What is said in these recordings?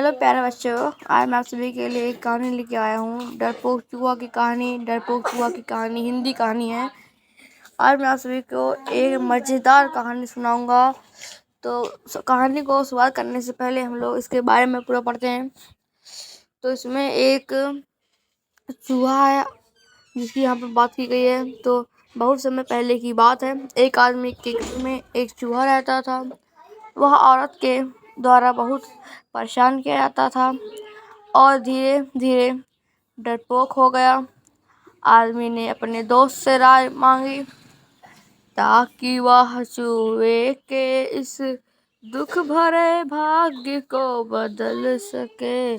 Hello प्यारे बच्चों, आज मैं आप सभी के लिए एक कहानी लेके आया हूँ। डरपोक चूहा की कहानी। डरपोक चूहा की कहानी हिंदी कहानी है। आज मैं आप सभी को एक मज़ेदार कहानी सुनाऊंगा। तो कहानी को शुरुआत करने से पहले हम लोग इसके बारे में पूरा पढ़ते हैं। तो इसमें एक चूहा है जिसकी यहाँ पर बात की गई है। तो बहुत समय पहले की बात है। एक आदमी के घर में एक चूहा रहता था। वह औरत के द्वारा बहुत परेशान किया जाता था और धीरे धीरे डरपोक हो गया। आदमी ने अपने दोस्त से राय मांगी ताकि वह चूहे के इस दुख भरे भाग्य को बदल सके।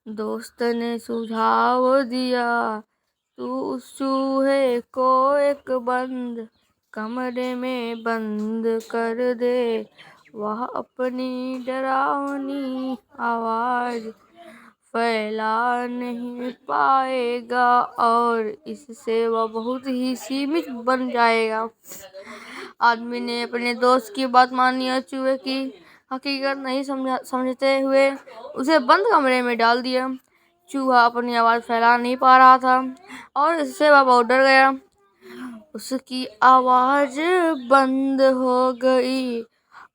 दोस्त ने सुझाव दिया, तू उस चूहे को एक बंद कमरे में बंद कर दे। वह अपनी डरावनी आवाज फैला नहीं पाएगा और इससे वह बहुत ही सीमित बन जाएगा। आदमी ने अपने दोस्त की बात मानी और चूहे की हकीकत नहीं समझते हुए उसे बंद कमरे में डाल दिया। चूहा अपनी आवाज़ फैला नहीं पा रहा था और इससे वह बहुत डर गया। उसकी आवाज़ बंद हो गई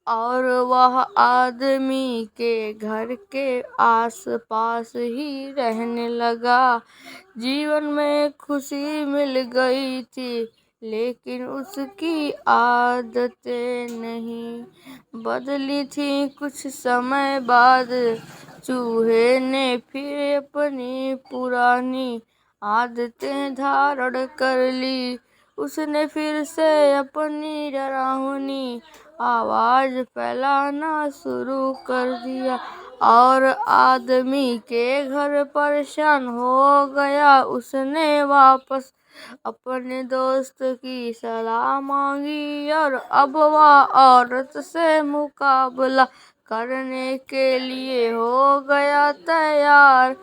और वह आदमी के घर के आसपास ही रहने लगा। जीवन में खुशी मिल गई थी, लेकिन उसकी आदतें नहीं बदली थी। कुछ समय बाद चूहे ने फिर अपनी पुरानी आदतें धारण कर ली। उसने फिर से अपनी डरावनी आवाज फैलाना शुरू कर दिया और आदमी के घर परेशान हो गया। उसने वापस अपने दोस्त की सलाह मांगी और अब वह औरत से मुकाबला करने के लिए हो गया तैयार।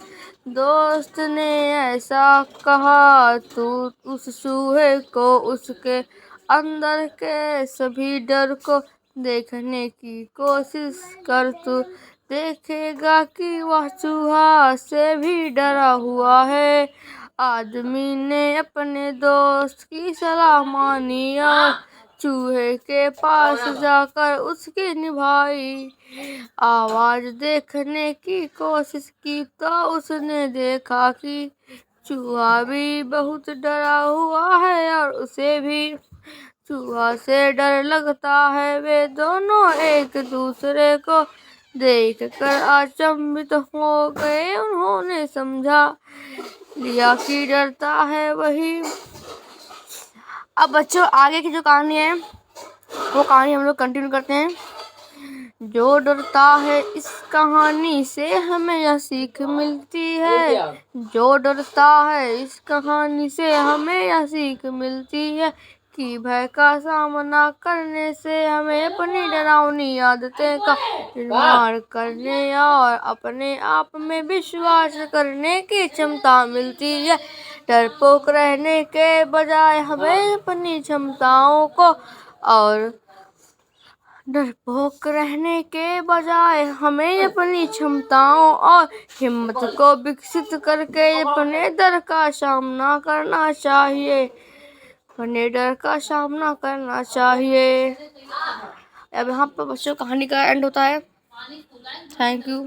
दोस्त ने ऐसा कहा, तू उस चूहे को उसके अंदर के सभी डर को देखने की कोशिश कर। तू देखेगा कि वह चूहा से भी डरा हुआ है। आदमी ने अपने दोस्त की सलाह मानी और चूहे के पास जाकर उसकी निभाई आवाज देखने की कोशिश की तो उसने देखा कि चूहा भी बहुत डरा हुआ है और उसे भी चूहा से डर लगता है। वे दोनों एक दूसरे को देखकर अचंभित हो गए। उन्होंने समझा लिया कि डरता है वही। अब बच्चों, आगे की जो कहानी है वो कहानी हम लोग कंटिन्यू करते हैं। जो डरता है, इस कहानी से हमें यह सीख मिलती है। जो डरता है, इस कहानी से हमें यह सीख मिलती है कि भय का सामना करने से हमें अपनी डरावनी आदतें का निर्माण करने और अपने आप में विश्वास करने की क्षमता मिलती है। डरपोक रहने के बजाय हमें अपनी क्षमताओं को और डरपोक रहने के बजाय हमें अपनी क्षमताओं और हिम्मत को विकसित करके अपने डर का सामना करना चाहिए। अपने डर का सामना करना चाहिए। अब यहाँ पर बच्चों कहानी का एंड होता है। Thank you.